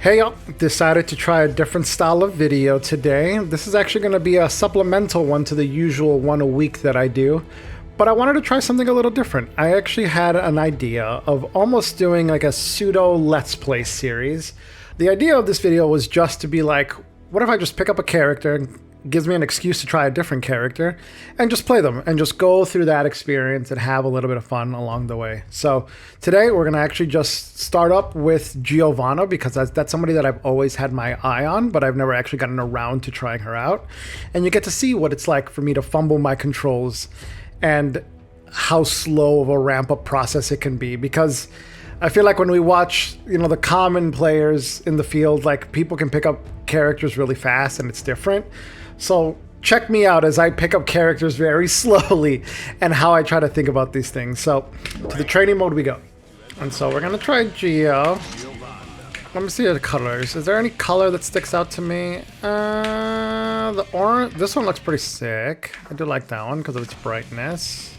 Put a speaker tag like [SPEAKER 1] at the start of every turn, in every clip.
[SPEAKER 1] Hey y'all, decided to try a different style of video today. This is actually going to be a supplemental one to the usual one a week that I do, but I wanted to try something a little different. I actually had an idea of almost doing like a pseudo Let's Play series. The idea of this video was just to be like, what if I just pick up a character, gives me an excuse to try a different character, and just play them, and just go through that experience and have a little bit of fun along the way. So today we're going to actually just start up with Giovanna, because that's somebody that I've always had my eye on, but I've never actually gotten around to trying her out. And you get to see what it's like for me to fumble my controls and how slow of a ramp-up process it can be, because I feel like when we watch, the common players in the field, like, people can pick up characters really fast and it's different. So check me out as I pick up characters very slowly and how I try to think about these things. So to the training mode we go. And so we're going to try Geo. Let me see the colors. Is there any color that sticks out to me? The orange. This one looks pretty sick. I do like that one because of its brightness.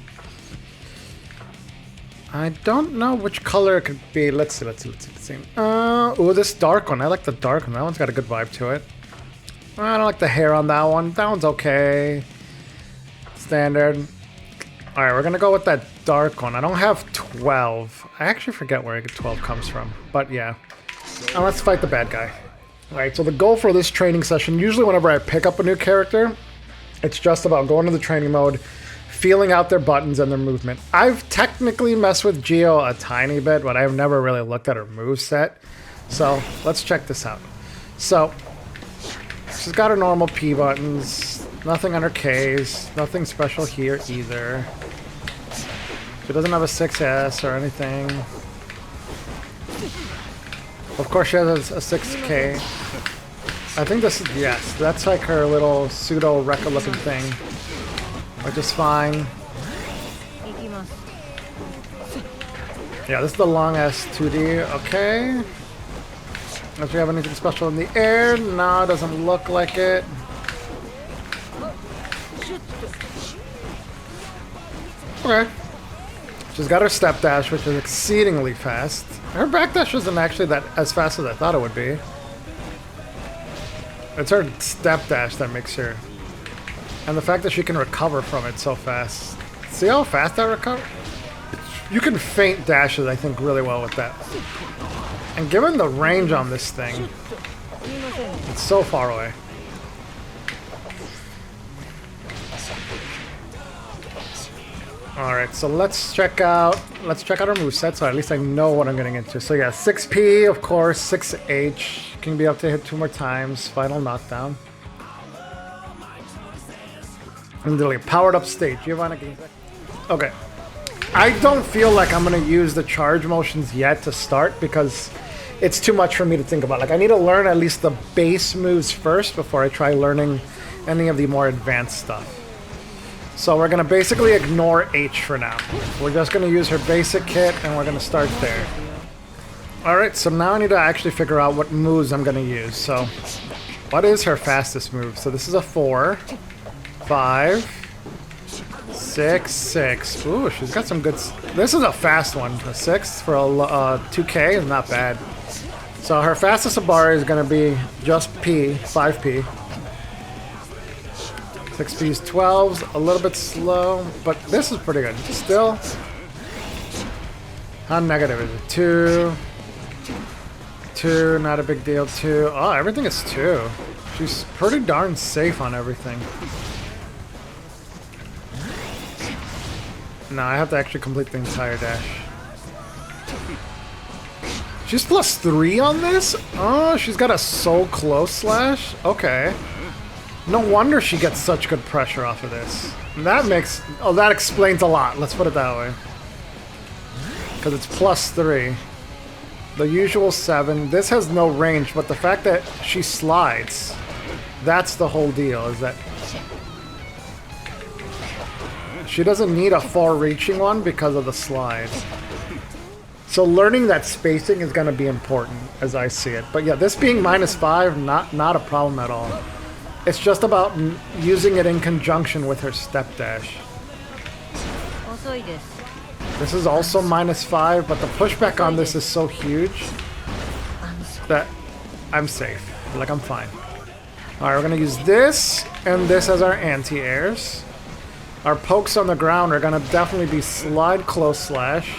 [SPEAKER 1] I don't know which color it could be. Let's see. Ooh, this dark one. I like the dark one. That one's got a good vibe to it. I don't like the hair on that one. That one's okay. Standard. Alright, we're gonna go with that dark one. I don't have 12. I actually forget where 12 comes from. But yeah. Now let's fight the bad guy. Alright, so the goal for this training session, usually whenever I pick up a new character, it's just about going to the training mode, feeling out their buttons and their movement. I've technically messed with Geo a tiny bit, but I've never really looked at her moveset. So let's check this out. So she's got her normal P buttons, nothing on her Ks, nothing special here either. She doesn't have a 6S or anything. Of course she has a 6K. I think this is, yes, that's like her little pseudo Rekka looking thing, which is fine. Yeah, this is the long ass 2D, okay. Does she have anything special in the air? No, it doesn't look like it. Okay. She's got her step dash, which is exceedingly fast. Her back dash isn't actually that as fast as I thought it would be. It's her step dash that makes her. And the fact that she can recover from it so fast. See how fast I recover? You can feint dashes, I think, really well with that. And given the range on this thing, it's so far away. Alright, so let's check out our moveset, so at least I know what I'm getting into. So yeah, 6P, of course, 6H. Can be up to hit 2 more times. Final knockdown. And the powered up stage. Giovanna. Okay. I don't feel like I'm going to use the charge motions yet to start because it's too much for me to think about. Like, I need to learn at least the base moves first before I try learning any of the more advanced stuff. So we're going to basically ignore H for now. We're just going to use her basic kit and we're going to start there. Alright, so now I need to actually figure out what moves I'm going to use. So, what is her fastest move? So this is a 4, 5, 6, 6. Ooh, she's got some good... This is a fast one. A 6 for a 2K is not bad. So her fastest Abari is going to be just P, 5P. 6P is 12s, a little bit slow, but this is pretty good. Still, how negative is it? 2, 2, not a big deal, 2. Oh, everything is 2. She's pretty darn safe on everything. No, I have to actually complete the entire dash. She's +3 on this? Oh, she's got a so close slash? Okay. No wonder she gets such good pressure off of this. And that makes... Oh, that explains a lot. Let's put it that way. Because it's +3. The usual 7. This has no range, but the fact that she slides, that's the whole deal, is that she doesn't need a far-reaching one because of the slide. So learning that spacing is going to be important, as I see it. But yeah, this being -5, not a problem at all. It's just about using it in conjunction with her step dash. This is also -5, but the pushback on this is so huge that I'm safe. Like, I'm fine. Alright, we're gonna use this and this as our anti-airs. Our pokes on the ground are gonna definitely be slide close slash.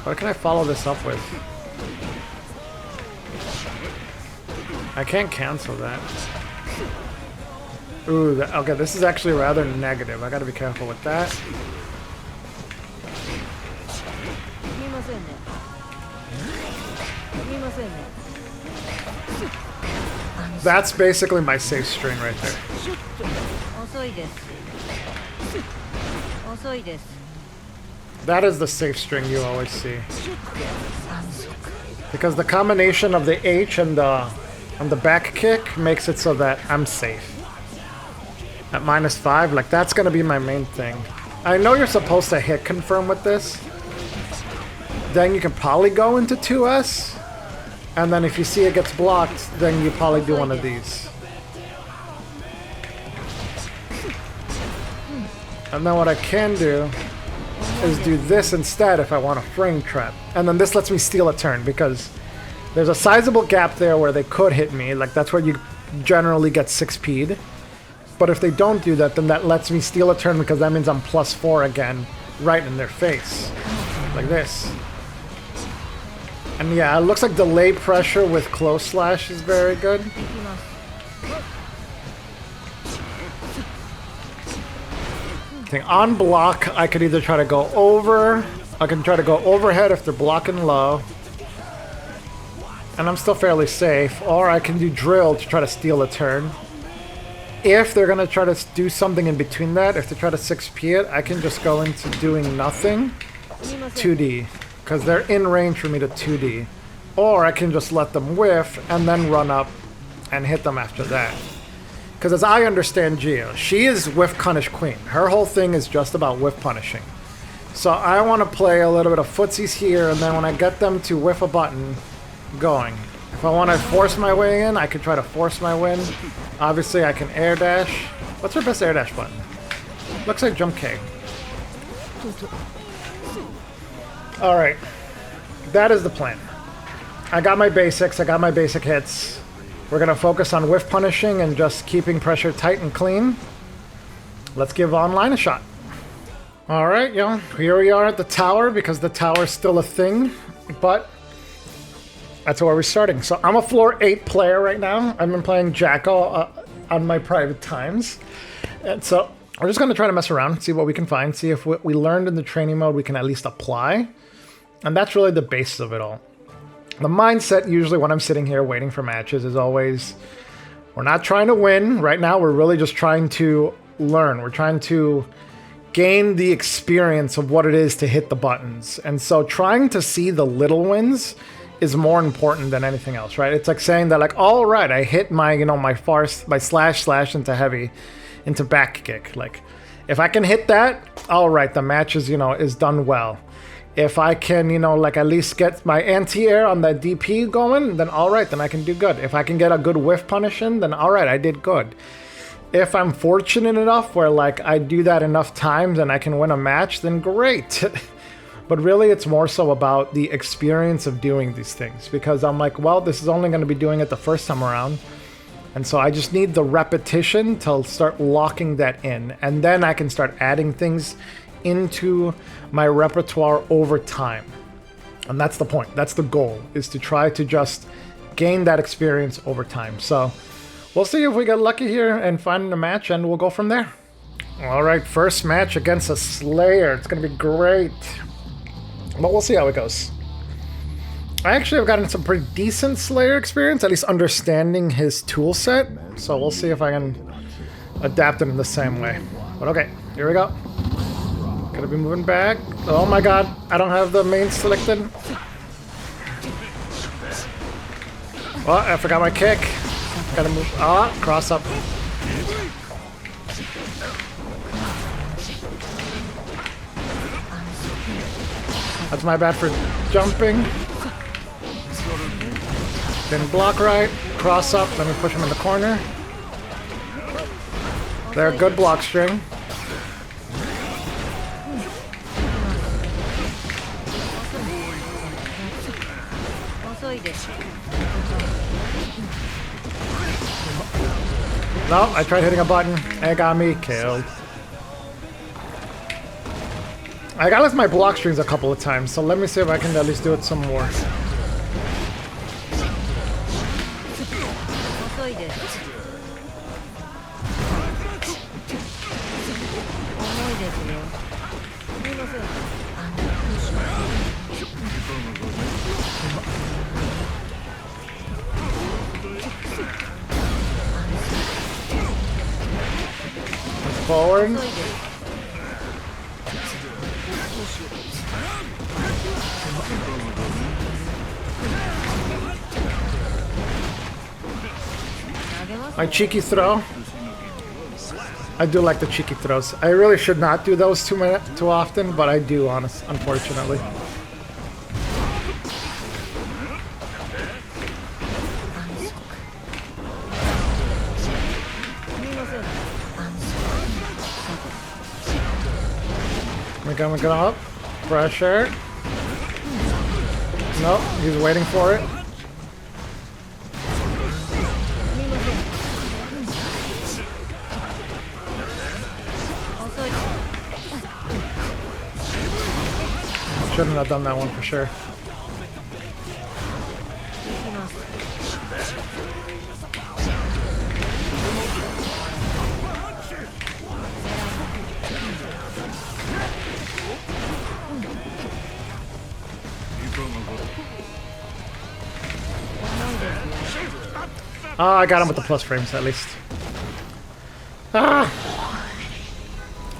[SPEAKER 1] What can I follow this up with? I can't cancel that. Ooh, okay, this is actually rather negative. I gotta be careful with that. That's basically my safe string right there. That is the safe string you always see. Because the combination of the H and the back kick makes it so that I'm safe. At -5, like that's gonna be my main thing. I know you're supposed to hit confirm with this. Then you can probably go into 2S. And then if you see it gets blocked, then you probably do one of these. And then what I can do is do this instead if I want a frame trap. And then this lets me steal a turn because there's a sizable gap there where they could hit me. Like that's where you generally get 6P'd. But if they don't do that, then that lets me steal a turn because that means I'm +4 again, right in their face. Like this. And yeah, it looks like delay pressure with close slash is very good. Okay, on block, I could either try to go over, I can try to go overhead if they're blocking low. And I'm still fairly safe. Or I can do drill to try to steal a turn. If they're going to try to do something in between that, if they try to 6P it, I can just go into doing nothing. 2D. Because they're in range for me to 2D. Or I can just let them whiff and then run up and hit them after that. Because as I understand Gio, she is whiff punish queen. Her whole thing is just about whiff punishing. So I want to play a little bit of footsies here, and then when I get them to whiff a button, going. If I want to force my way in, I can try to force my win. Obviously I can air dash. What's her best air dash button? Looks like jump K. Alright, that is the plan. I got my basics, I got my basic hits. We're going to focus on whiff punishing and just keeping pressure tight and clean. Let's give online a shot. Alright, yo, here we are at the tower because the tower is still a thing, but that's where we're starting. So I'm a floor 8 player right now. I've been playing Jackal on my private times. And so we're just going to try to mess around, see what we can find, see if what we learned in the training mode we can at least apply. And that's really the basis of it all. The mindset usually when I'm sitting here waiting for matches is always, we're not trying to win. Right now we're really just trying to learn. We're trying to gain the experience of what it is to hit the buttons. And so trying to see the little wins is more important than anything else, right? It's like saying that, like, all right, I hit my, you know, my slash into heavy, into back kick. Like, if I can hit that, all right, the match is, you know, is done well. If I can, you know, like at least get my anti-air on that DP going, then all right, then I can do good. If I can get a good whiff punish in, then all right, I did good. If I'm fortunate enough where like I do that enough times and I can win a match, then great. But really, it's more so about the experience of doing these things because I'm like, well, this is only going to be doing it the first time around. And so I just need the repetition to start locking that in. And then I can start adding things into my repertoire over time. And that's the point. That's the goal, is to try to just gain that experience over time. So we'll see if we get lucky here and find a match, and we'll go from there. All right, first match against a Slayer. It's going to be great. But we'll see how it goes. I actually have gotten some pretty decent Slayer experience, at least understanding his tool set. So we'll see if I can adapt it in the same way. But okay, here we go. Gotta be moving back. Oh my god, I don't have the main selected. Oh, I forgot my kick. Gotta move. Ah, cross up. That's my bad for jumping. Didn't block right. Cross up. Let me push him in the corner. There, good block string. No, I tried hitting a button. It got me killed. I got lost my block strings a couple of times, so let me see if I can at least do it some more. Forward. My cheeky throw. I do like the cheeky throws. I really should not do those too often, but I do, unfortunately. We're gonna up. Pressure. Nope, he's waiting for it. Shouldn't have done that one for sure. Oh, I got him with the plus frames at least.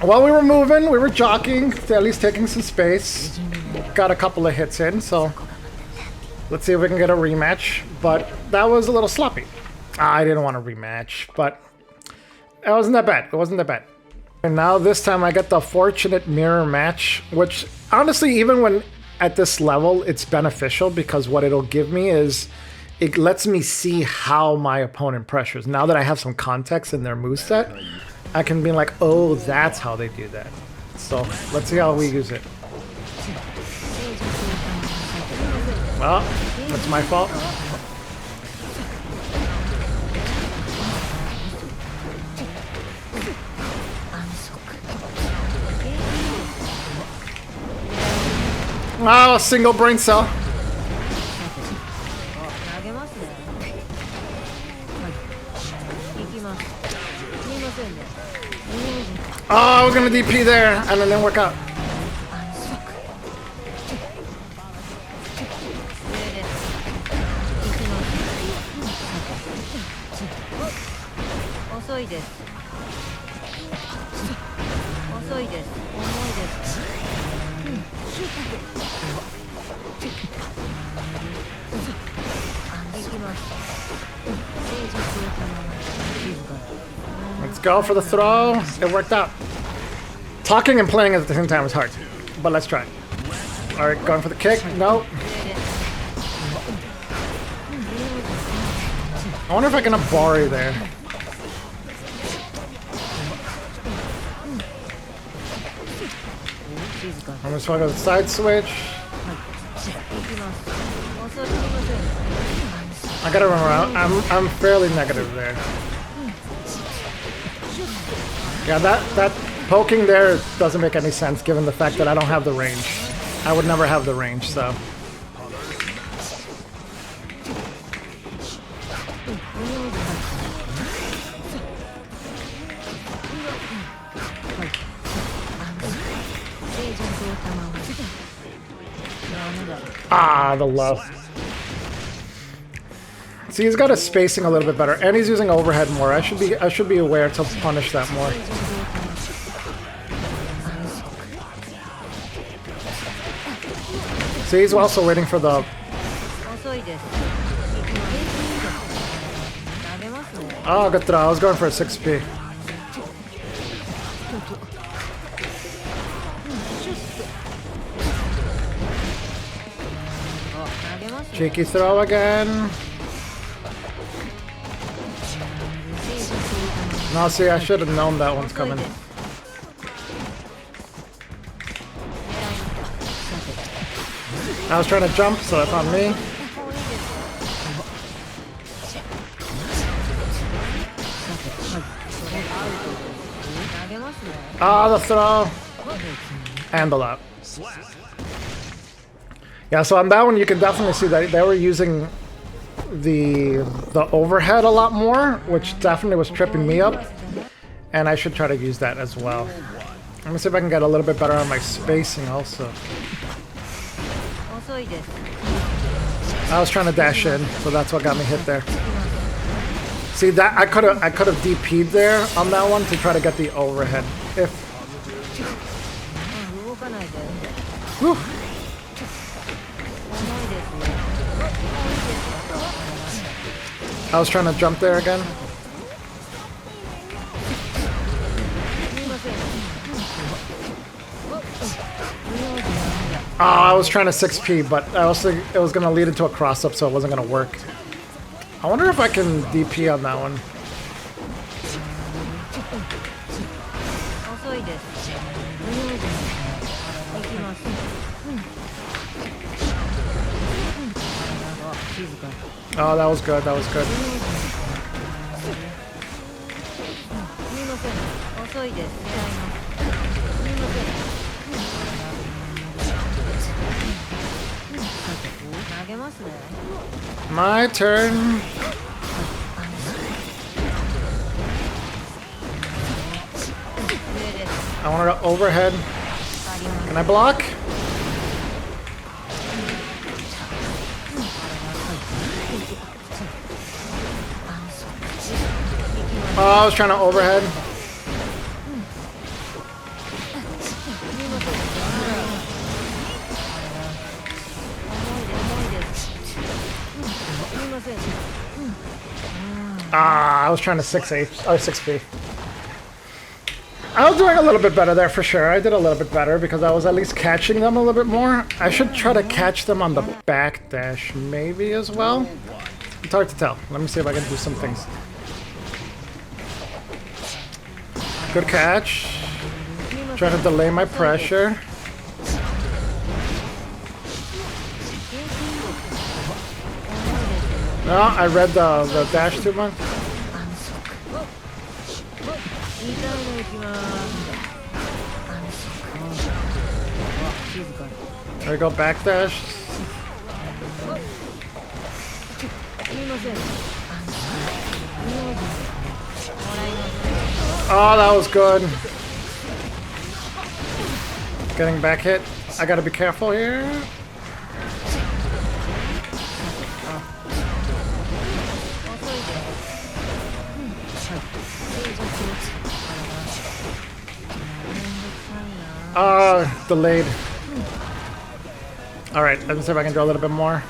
[SPEAKER 1] While we were moving, we were jockeying, at least taking some space. Got a couple of hits in, so let's see if we can get a rematch. But that was a little sloppy. I didn't want a rematch, but it wasn't that bad. It wasn't that bad. And now this time I get the fortunate mirror match, which honestly, even when at this level, it's beneficial because what it'll give me is it lets me see how my opponent pressures. Now that I have some context in their moveset, I can be like, oh, that's how they do that. So let's see how we use it. Well, that's my fault. Oh, single brain cell. Oh, I was gonna DP there, and it didn't work out. Let's go for the throw. It worked out. Talking and playing at the same time is hard, but let's try. All right, going for the kick. Nope. I wonder if I can abari there. I'm just going to side switch. I gotta run around. I'm fairly negative there. Yeah, that poking there doesn't make any sense given the fact that I don't have the range. I would never have the range, so. Ah, the low. See, he's got his spacing a little bit better, and he's using overhead more. I should be aware to punish that more. See, he's also waiting for the. Oh, good throw. I was going for a 6P. Cheeky throw again. No, see, I should have known that one's coming. I was trying to jump, so that's on me. Ah, the throw. And the lap. Yeah, so on that one you can definitely see that they were using the overhead a lot more, which definitely was tripping me up. And I should try to use that as well. Let me see if I can get a little bit better on my spacing also. I was trying to dash in, so that's what got me hit there. See that I could have DP'd there on that one to try to get the overhead. If whew. I was trying to jump there again. Oh, I was trying to 6P, but I also it was gonna lead into a cross up, so it wasn't gonna work. I wonder if I can DP on that one. Oh, that was good. That was good. My turn. I wanted to overhead. Can I block? Oh, I was trying to overhead. Ah, I was trying to 6A or 6B. I was doing a little bit better there for sure. I did a little bit better because I was at least catching them a little bit more. I should try to catch them on the back dash maybe as well. It's hard to tell. Let me see if I can do some things. Good catch. Trying to delay my pressure. No, I read the dash too much. There we go, back dash. Oh, that was good. Getting back hit. I gotta be careful here. Delayed. Alright, let me see if I can do a little bit more.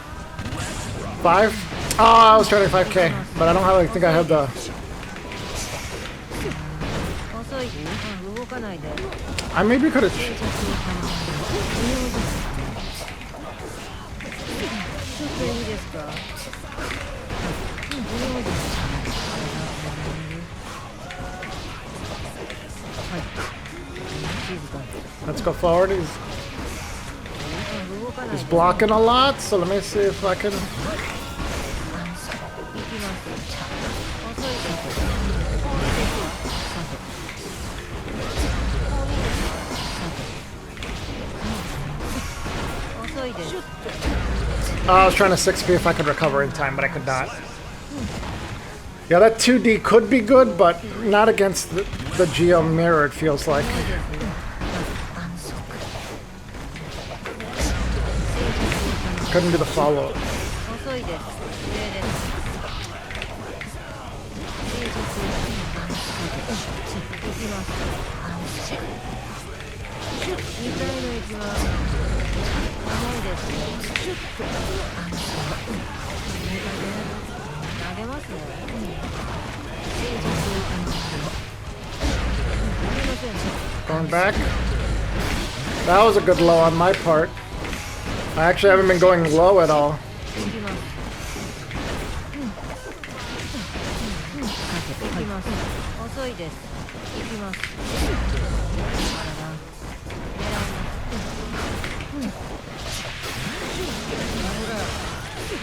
[SPEAKER 1] 5? Oh, I was trying to 5K, but I don't have, I think I have the... I maybe could have... Let's go forward. He's blocking a lot, so let me see if I can... I was trying to 6P if I could recover in time, but I could not. Yeah, that 2D could be good, but not against the Geo mirror, it feels like. Couldn't do the follow. Going back. That was a good low on my part. I actually haven't been going low at all.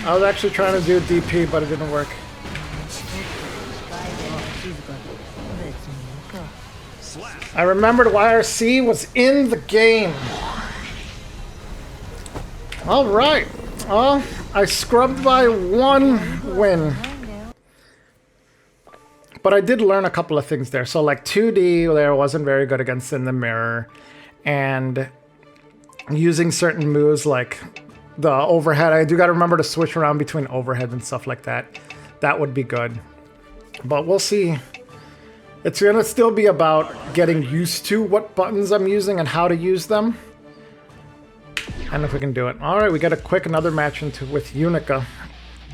[SPEAKER 1] I was actually trying to do DP, but it didn't work. I remembered YRC was in the game. Alright. Well, I scrubbed by 1 win. But I did learn a couple of things there. So like 2D there wasn't very good against in the mirror. And using certain moves like the overhead. I do got to remember to switch around between overhead and stuff like that. That would be good. But we'll see. It's going to still be about getting used to what buttons I'm using and how to use them. And if we can do it. Alright, we got a quick another match with Unica.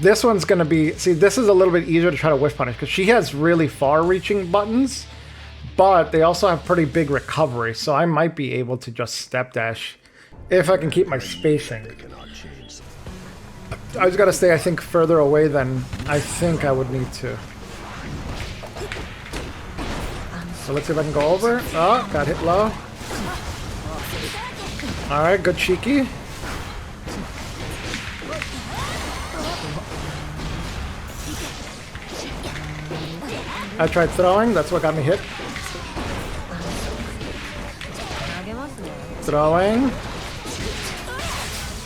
[SPEAKER 1] This one's going to be... See, this is a little bit easier to try to whiff punish because she has really far-reaching buttons. But they also have pretty big recovery. So I might be able to just step dash if I can keep my spacing. I just got to stay, I think, further away than I think I would need to. So let's see if I can go over. Oh, got hit low. Alright, good cheeky. I tried throwing, that's what got me hit. Throwing.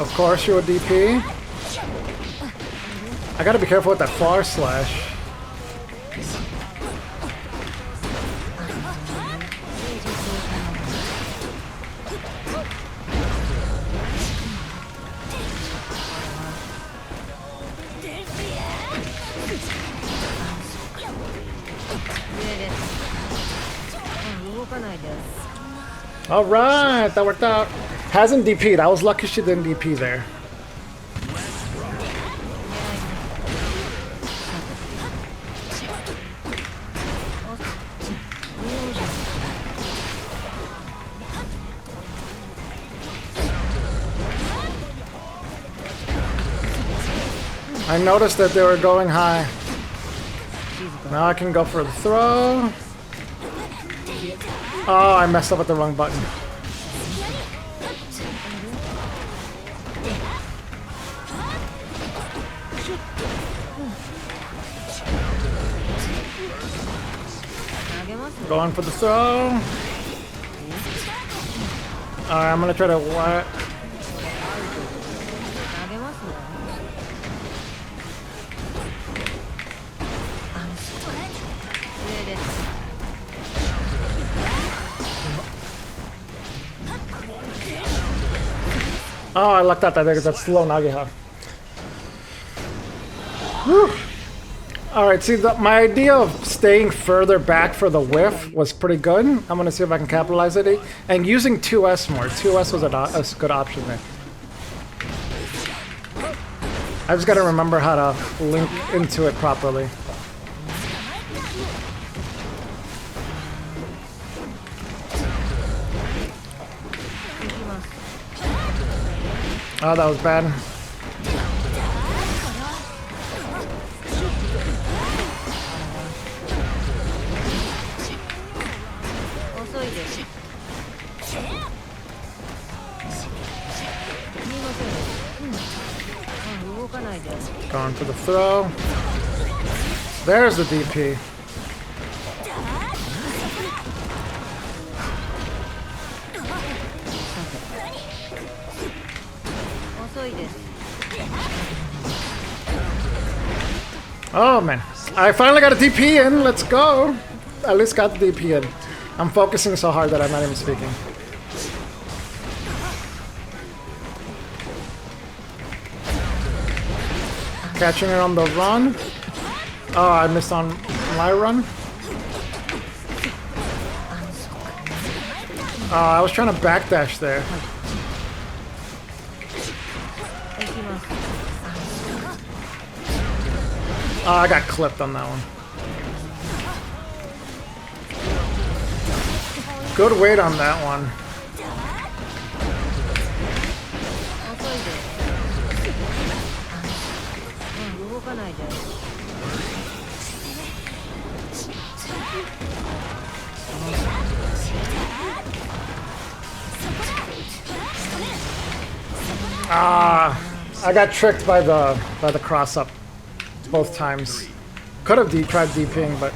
[SPEAKER 1] Of course, you're a DP. I gotta be careful with that far slash. Alright, that worked out. Hasn't DP'd. I was lucky she didn't DP there. I noticed that they were going high. Now I can go for the throw. Oh, I messed up with the wrong button. Going for the throw. Alright, I'm gonna try to what? Oh, I lucked out that there because that's slow Nagiha. Alright, see, my idea of staying further back for the whiff was pretty good. I'm going to see if I can capitalize it. And using 2S more. 2S was a good option there. I just got to remember how to link into it properly. Oh, that was bad. Going for the throw. There's the DP. Oh man, I finally got a DP in, let's go! At least got the DP in. I'm focusing so hard that I'm not even speaking. Catching her on the run. Oh, I missed on my run. Oh, I was trying to backdash there. Oh, I got clipped on that one. Good weight on that one. Ah, I got tricked by the cross up both times. Could have tried DPing, but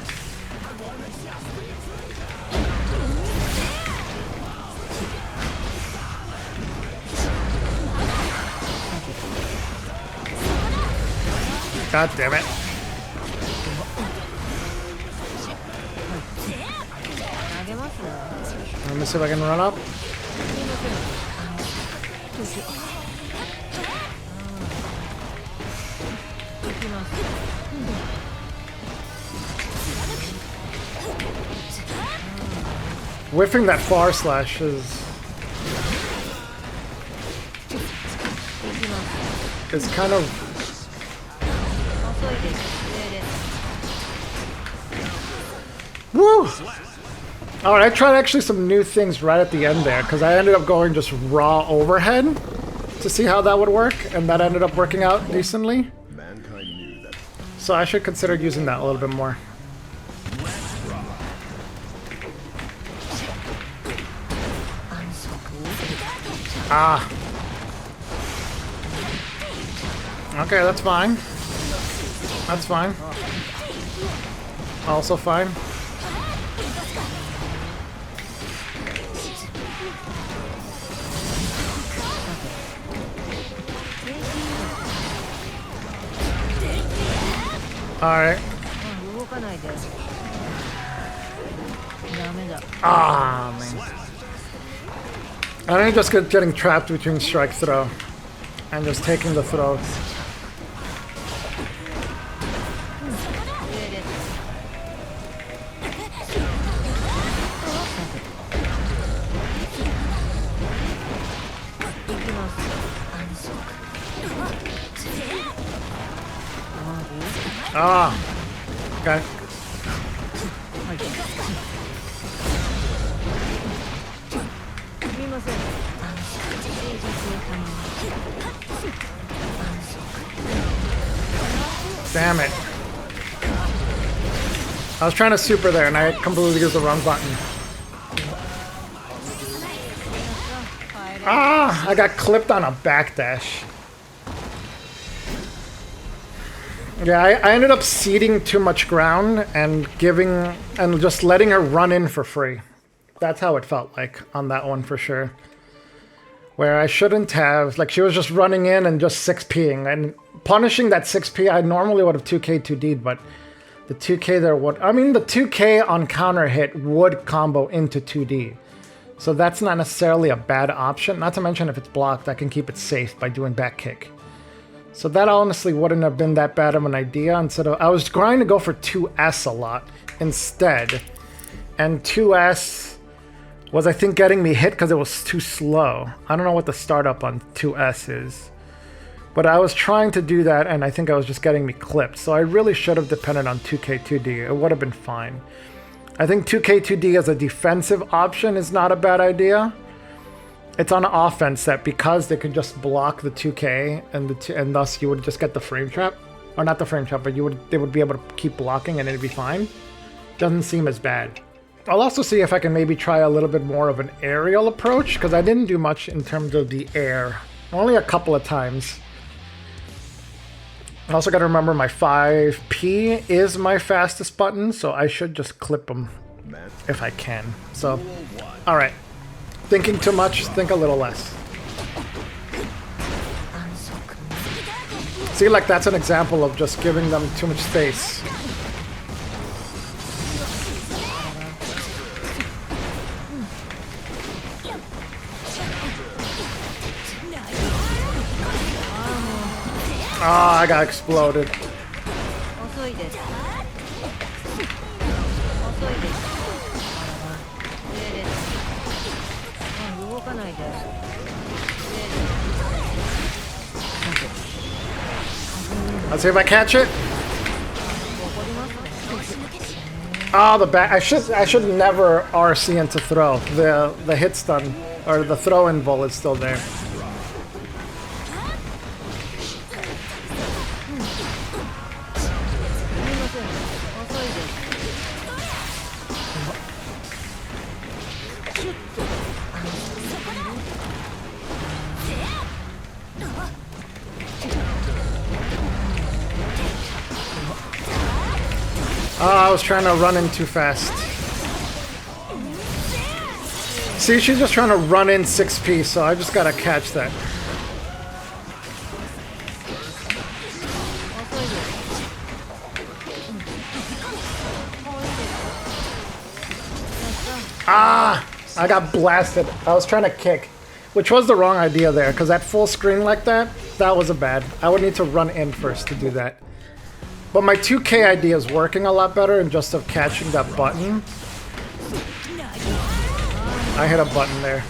[SPEAKER 1] God damn it. Let me see if I can run up. Whiffing that far slash is kind of... Woo! Alright, I tried actually some new things right at the end there, because I ended up going just raw overhead to see how that would work, and that ended up working out decently. So I should consider using that a little bit more. Ah. Okay, that's fine. That's fine. Also fine. Alright. Ah, man. I think just getting trapped between strike throw and just taking the throws. Ah, okay. Damn it. I was trying to super there and I completely used the wrong button. Ah, I got clipped on a backdash. Yeah, I ended up ceding too much ground and just letting her run in for free. That's how it felt like on that one for sure. Where I shouldn't have, like she was just running in and just 6P'ing and punishing that 6P. I normally would have 2K 2D'd, but the 2K there would, I mean the 2K on counter hit would combo into 2D. So that's not necessarily a bad option. Not to mention if it's blocked, I can keep it safe by doing back kick. So that honestly wouldn't have been that bad of an idea. Instead of, I was trying to go for 2S a lot instead. And 2S was, I think, getting me hit because it was too slow. I don't know what the startup on 2S is. But I was trying to do that and I think I was just getting me clipped. So I really should have depended on 2K2D. It would have been fine. I think 2K2D as a defensive option is not a bad idea. It's on offense that because they could just block the 2K and thus you would just get the frame trap. Or not the frame trap, but they would be able to keep blocking and it'd be fine. Doesn't seem as bad. I'll also see if I can maybe try a little bit more of an aerial approach, because I didn't do much in terms of the air. Only a couple of times. I also got to remember my 5P is my fastest button, so I should just clip them if I can. So, alright. Thinking too much, think a little less. See, like that's an example of just giving them too much space. Ah, I got exploded. Let's see if I catch it. Oh, the back. I should never RC into throw. The hit stun or the throw in bull is still there. Oh, I was trying to run in too fast. See, she's just trying to run in 6P, so I just gotta catch that. Ah! I got blasted. I was trying to kick, which was the wrong idea there, because at full screen like that, that was a bad. I would need to run in first to do that. But my 2K idea is working a lot better in just of catching that button. I hit a button there.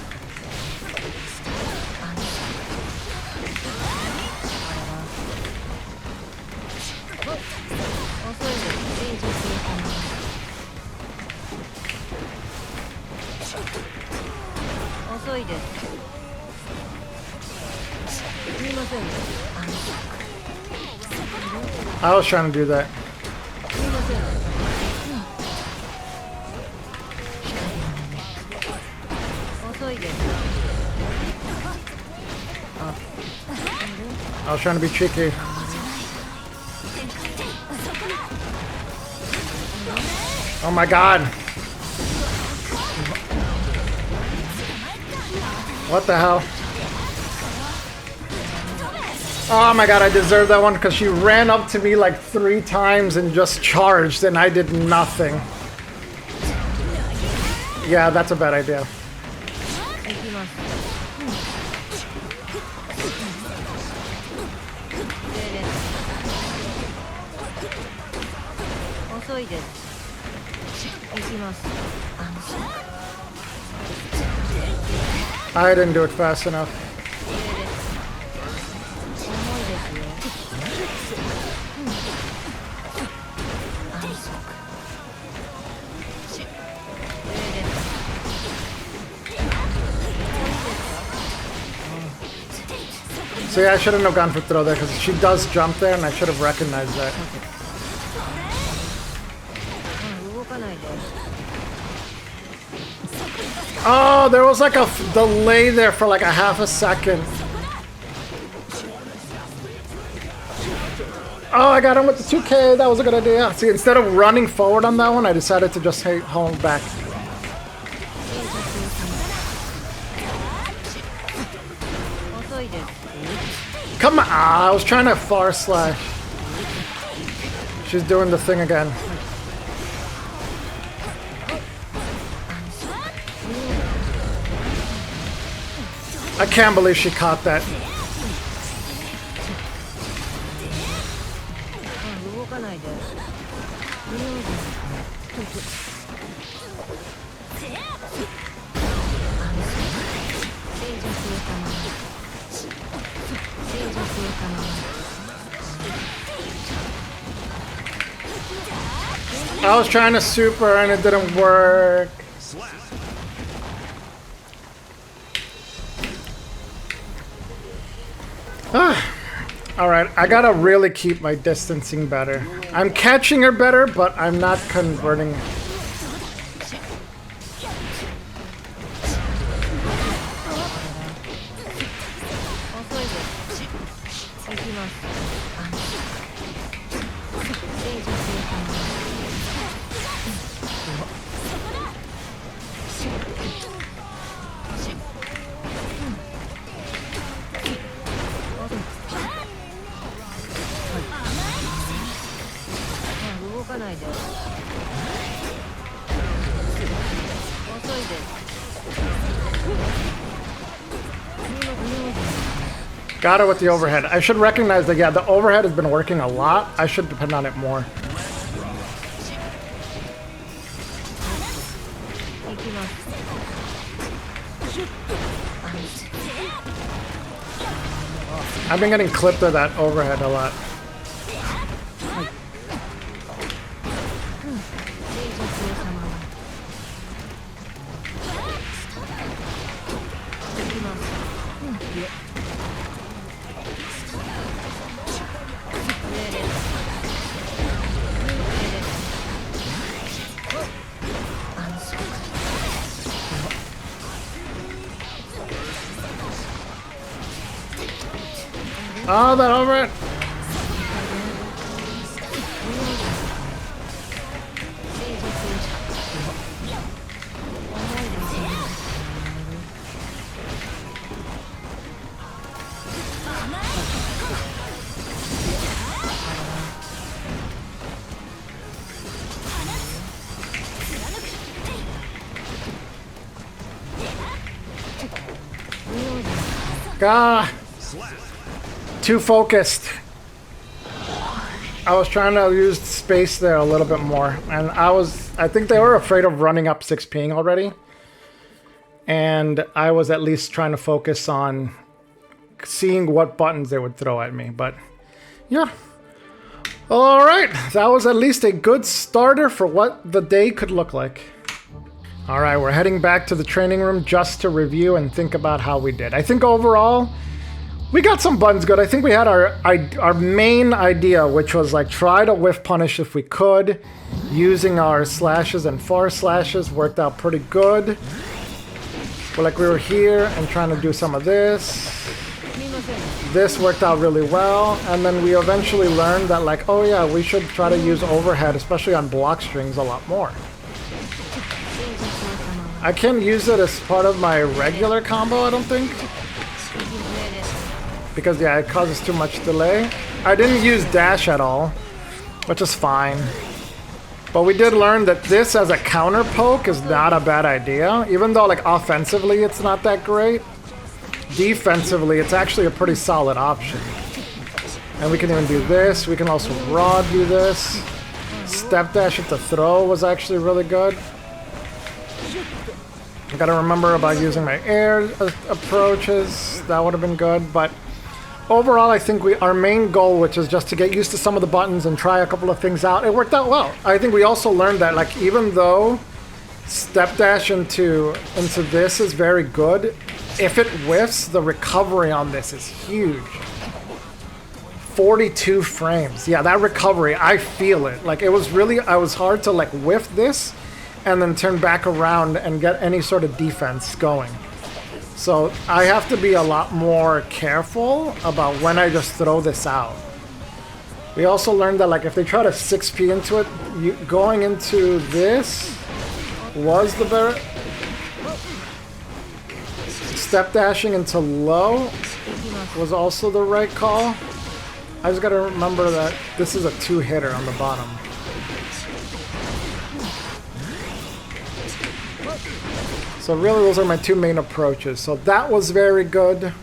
[SPEAKER 1] I was trying to do that. I was trying to be cheeky. Oh my god. What the hell? Oh my god, I deserved that one because she ran up to me like 3 times and just charged and I did nothing. Yeah, that's a bad idea. I didn't do it fast enough. So yeah, I shouldn't have gone for throw there because she does jump there and I should have recognized that. Oh, there was like a delay there for like a half a second. Oh, I got him with the 2K. That was a good idea. See, instead of running forward on that one, I decided to just hold back. Come on! I was trying to far slash. She's doing the thing again. I can't believe she caught that. I was trying to super and it didn't work. Alright, I gotta really keep my distancing better. I'm catching her better, but I'm not converting. Got her with the overhead. I should recognize that, yeah, the overhead has been working a lot. I should depend on it more. I've been getting clipped with that overhead a lot. Oh, that overhead. Ah, too focused. I was trying to use space there a little bit more, and I think they were afraid of running up 6Ping already. And I was at least trying to focus on seeing what buttons they would throw at me, but yeah. All right, that was at least a good starter for what the day could look like. All right, we're heading back to the training room just to review and think about how we did. I think overall, we got some buttons good. I think we had our main idea, which was like try to whiff punish if we could. Using our slashes and far slashes worked out pretty good. But like we were here and trying to do some of this. This worked out really well. And then we eventually learned that like, oh yeah, we should try to use overhead, especially on block strings, a lot more. I can't use it as part of my regular combo, I don't think. Because yeah, it causes too much delay. I didn't use dash at all, which is fine. But we did learn that this as a counter poke is not a bad idea. Even though like offensively it's not that great, defensively it's actually a pretty solid option. And we can even do this. We can also raw do this. Step dash at the throw was actually really good. I gotta remember about using my air approaches. That would have been good, but overall I think our main goal, which is just to get used to some of the buttons and try a couple of things out, it worked out well. I think we also learned that like even though step dash into this is very good, if it whiffs, the recovery on this is huge. 42 frames. Yeah, that recovery, I feel it. Like it was hard to like whiff this and then turn back around and get any sort of defense going. So I have to be a lot more careful about when I just throw this out. We also learned that like if they try to 6P into it, going into this was the better. Step dashing into low was also the right call. I just gotta remember that this is a 2-hitter on the bottom. So really those are my two main approaches. So that was very good.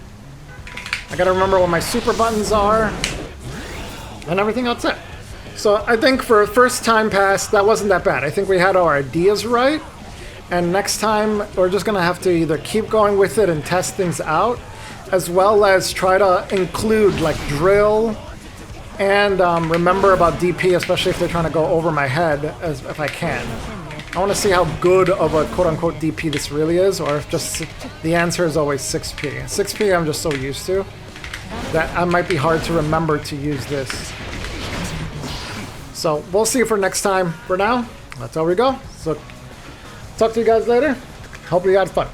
[SPEAKER 1] I gotta remember what my super buttons are. And everything else it. So I think for first time pass, that wasn't that bad. I think we had our ideas right. And next time we're just gonna have to either keep going with it and test things out, as well as try to include like drill and remember about DP, especially if they're trying to go over my head, if I can. I want to see how good of a quote-unquote DP this really is, or if just the answer is always 6P. 6P I'm just so used to that it might be hard to remember to use this. So we'll see for next time. For now, that's how we go. So talk to you guys later. Hope you had fun.